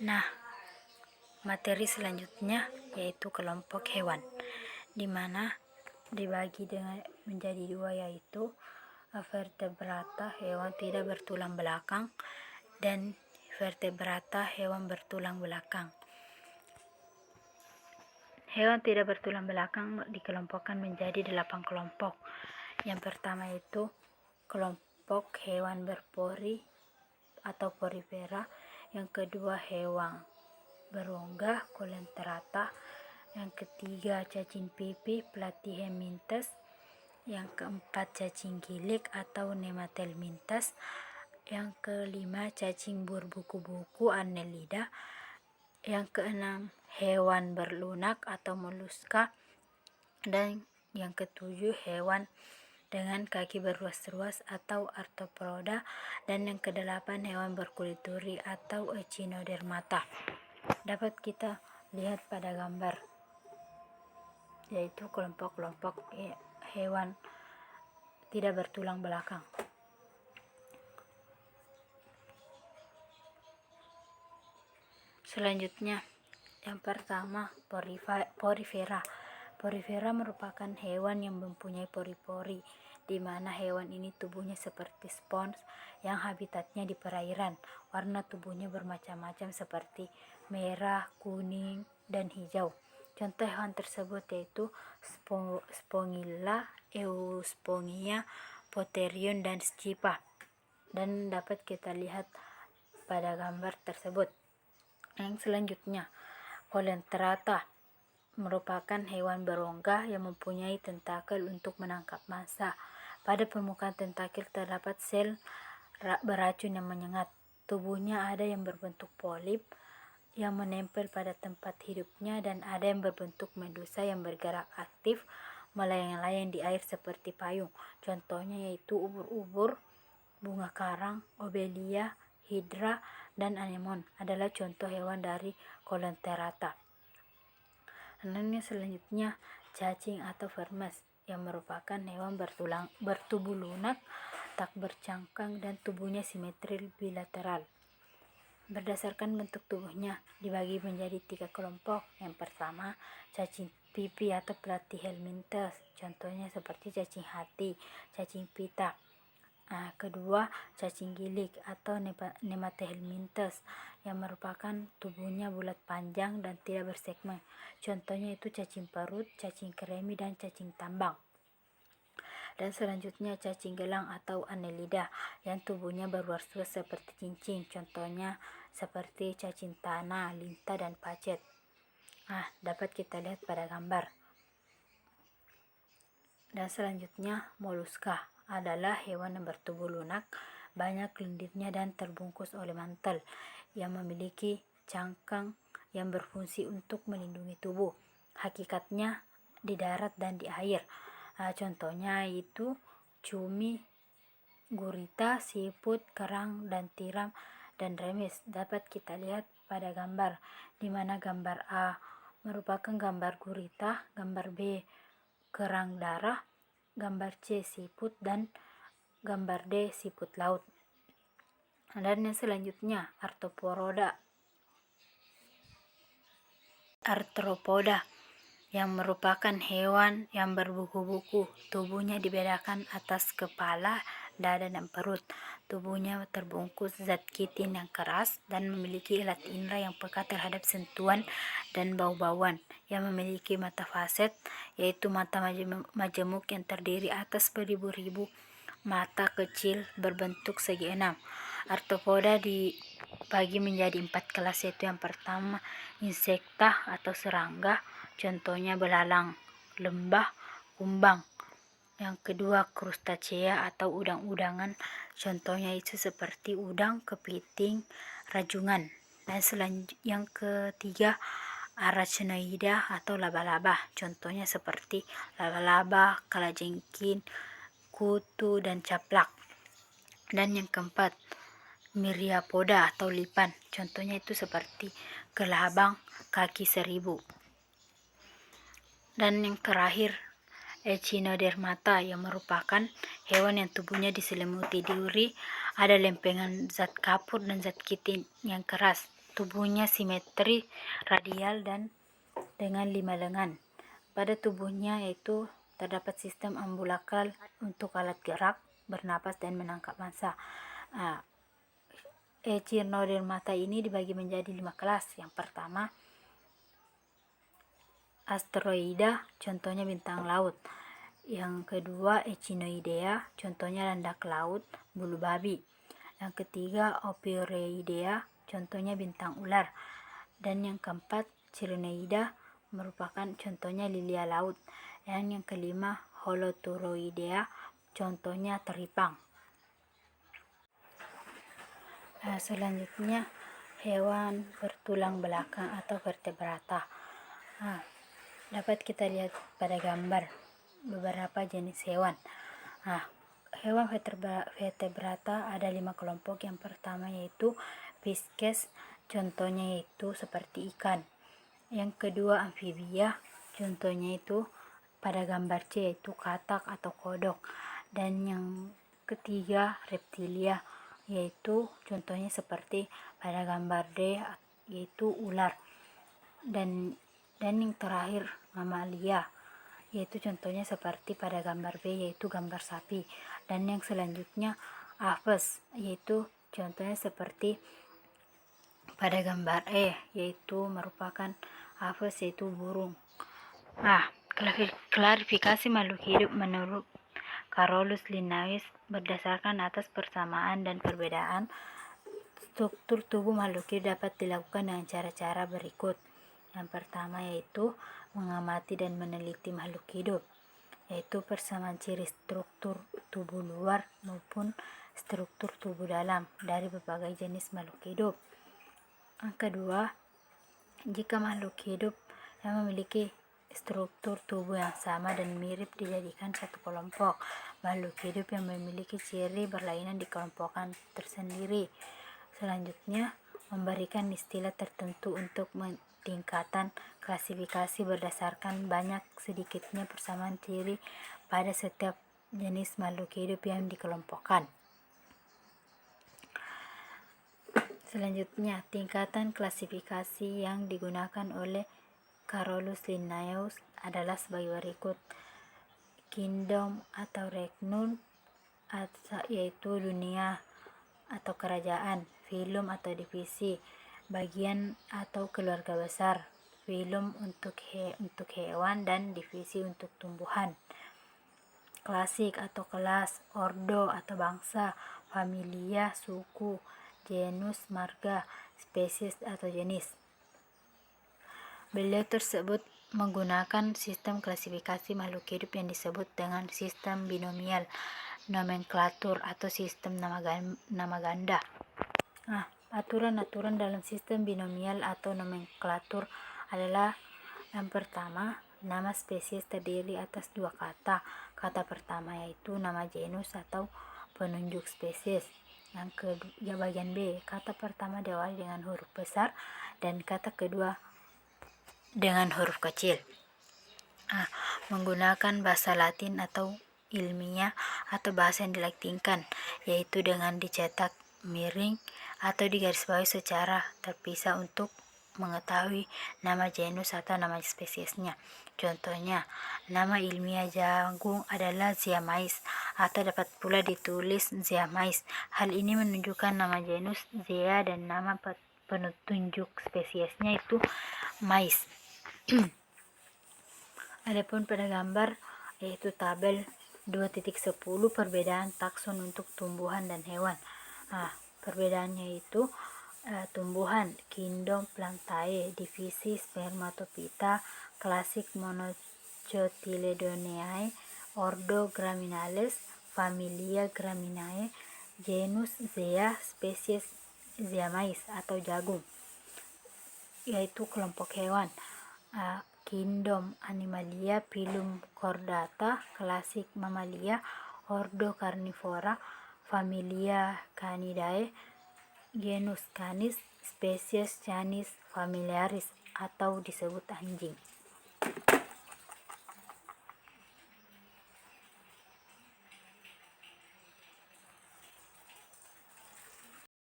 Nah, materi selanjutnya yaitu kelompok hewan, di mana dibagi menjadi dua, yaitu vertebrata, hewan tidak bertulang belakang, dan vertebrata, hewan bertulang belakang. Hewan tidak bertulang belakang dikelompokkan menjadi 8 kelompok. Yang pertama itu kelompok hewan berpori atau porifera. Yang kedua hewan berongga, coelenterata. Yang ketiga cacing pipih, platyhelminthes. Yang keempat cacing gilik atau nematelminthes. Yang kelima cacing berbuku-buku, Annelida. Yang keenam hewan berlunak atau moluska. Dan yang ketujuh hewan dengan kaki berruas-ruas atau arthropoda. Dan yang kedelapan hewan berkulit duri atau echinodermata. Dapat kita lihat pada gambar, yaitu kelompok-kelompok hewan tidak bertulang belakang. Selanjutnya, yang pertama porifera. Porifera merupakan hewan yang mempunyai pori-pori, di mana hewan ini tubuhnya seperti spons yang habitatnya di perairan. Warna tubuhnya bermacam-macam seperti merah, kuning, dan hijau. Contoh hewan tersebut yaitu Spongilla, Euspongia, Potherium, dan Scipa. Dan dapat kita lihat pada gambar tersebut. Yang selanjutnya, coelenterata merupakan hewan berongga yang mempunyai tentakel untuk menangkap mangsa. Pada permukaan tentakel terdapat sel beracun yang menyengat. Tubuhnya ada yang berbentuk polip yang menempel pada tempat hidupnya, dan ada yang berbentuk medusa yang bergerak aktif melayang-layang di air seperti payung. Contohnya yaitu ubur-ubur, bunga karang, obelia, hidra, dan anemon adalah contoh hewan dari coelenterata. Dan selanjutnya cacing atau vermes, yang merupakan hewan bertubuh lunak, tak bercangkang, dan tubuhnya simetri bilateral. Berdasarkan bentuk tubuhnya dibagi menjadi 3 kelompok. Yang pertama cacing pipih atau platyhelminthes, contohnya seperti cacing hati, cacing pita. Kedua cacing gilik atau nematelminthes, yang merupakan tubuhnya bulat panjang dan tidak bersegmen, contohnya itu cacing perut, cacing kremi, dan cacing tambang. Dan selanjutnya cacing gelang atau Annelida, yang tubuhnya berwarna seperti cincin, contohnya seperti cacing tanah, lintah, dan pacet. Dapat kita lihat pada gambar. Dan selanjutnya moluska adalah hewan yang bertubuh lunak, banyak lendirnya, dan terbungkus oleh mantel, yang memiliki cangkang yang berfungsi untuk melindungi tubuh. Hakikatnya di darat dan di air. Contohnya itu cumi, gurita, siput, kerang, dan tiram, dan remis. Dapat kita lihat pada gambar, di mana gambar A merupakan gambar gurita, gambar B kerang darah, gambar C siput, dan gambar D siput laut. Dan yang selanjutnya arthropoda, yang merupakan hewan yang berbuku-buku. Tubuhnya dibedakan atas kepala, dada, dan perut. Tubuhnya terbungkus zat kitin yang keras dan memiliki alat indera yang peka terhadap sentuhan dan bau-bauan, yang memiliki mata faset, yaitu mata majemuk yang terdiri atas beribu-ribu mata kecil berbentuk segi enam. Arthropoda dibagi menjadi 4 kelas, yaitu yang pertama insekta atau serangga, contohnya belalang, lembah, kumbang. Yang kedua krustacea atau udang-udangan, contohnya itu seperti udang, kepiting, rajungan. Dan yang ketiga arachnoida atau laba-laba, contohnya seperti laba-laba, kalajengking, kutu, dan caplak. Dan yang keempat myriapoda atau lipan, contohnya itu seperti kelabang, kaki seribu. Dan yang terakhir echinodermata, yang merupakan hewan yang tubuhnya diselimuti duri, ada lempengan zat kapur dan zat kitin yang keras. tubuhnya simetri radial dan dengan 5 lengan. Pada tubuhnya yaitu terdapat sistem ambulakral untuk alat gerak, bernapas, dan menangkap massa. Echinodermata ini dibagi menjadi 5 kelas. Yang pertama, asteroida, contohnya bintang laut. Yang kedua, echinoidea, contohnya landak laut, bulu babi. Yang ketiga, ophiuroidea, contohnya bintang ular. Dan yang keempat, chironoida, merupakan contohnya lilia laut. Dan yang kelima, holoturoidea, contohnya teripang. Selanjutnya, hewan bertulang belakang atau vertebrata. Dapat kita lihat pada gambar beberapa jenis hewan. Hewan vertebrata ada 5 kelompok. Yang pertama yaitu Pisces, contohnya yaitu seperti ikan. Yang kedua amfibia, contohnya itu pada gambar C yaitu katak atau kodok. Dan yang ketiga reptilia, yaitu contohnya seperti pada gambar D yaitu ular. Dan yang terakhir mamalia, yaitu contohnya seperti pada gambar B yaitu gambar sapi. Dan yang selanjutnya aves, yaitu contohnya seperti pada gambar E yaitu merupakan aves yaitu burung. Klarifikasi makhluk hidup menurut Carolus Linnaeus berdasarkan atas persamaan dan perbedaan struktur tubuh makhluk hidup dapat dilakukan dengan cara-cara berikut. Yang pertama yaitu mengamati dan meneliti makhluk hidup, yaitu persamaan ciri struktur tubuh luar maupun struktur tubuh dalam dari berbagai jenis makhluk hidup. Yang kedua, jika makhluk hidup yang memiliki struktur tubuh yang sama dan mirip dijadikan satu kelompok. Makhluk hidup yang memiliki ciri berlainan dikelompokkan tersendiri. Selanjutnya, memberikan istilah tertentu untuk tingkatan klasifikasi berdasarkan banyak sedikitnya persamaan ciri pada setiap jenis makhluk hidup yang dikelompokkan. Selanjutnya, tingkatan klasifikasi yang digunakan oleh Carolus Linnaeus adalah sebagai berikut. Kingdom atau regnum, yaitu dunia atau kerajaan. Filum atau divisi, bagian atau keluarga besar. Filum untuk hewan dan divisi untuk tumbuhan. Klasik atau kelas, ordo atau bangsa, familia suku, genus marga, spesies atau jenis. Beliau tersebut menggunakan sistem klasifikasi makhluk hidup yang disebut dengan sistem binomial nomenklatur atau sistem nama ganda. Aturan-aturan dalam sistem binomial atau nomenklatur adalah: yang pertama, nama spesies terdiri atas 2 kata. Kata pertama yaitu nama genus atau penunjuk spesies. Yang bagian B, kata pertama diawali dengan huruf besar dan kata kedua dengan huruf kecil. Menggunakan bahasa Latin atau ilmiah atau bahasa yang dilatinkan, yaitu dengan dicetak miring atau digarisbawahi secara terpisah untuk mengetahui nama genus atau nama spesiesnya. Contohnya, nama ilmiah jagung adalah Zeamais atau dapat pula ditulis Zeamais. Hal ini menunjukkan nama genus Zea dan nama penunjuk spesiesnya itu mais. Adapun pada gambar yaitu tabel 2.10 perbedaan takson untuk tumbuhan dan hewan. Perbedaannya itu tumbuhan kingdom Plantae, divisi Spermatophyta, klasik Monocotyledoneae, ordo Graminales, familia Graminae, genus Zea, spesies Zeamais atau jagung, yaitu kelompok hewan. Kingdom Animalia, filum Chordata, klasik Mammalia, ordo Carnivora, familia Canidae, genus Canis, spesies Canis familiaris atau disebut anjing.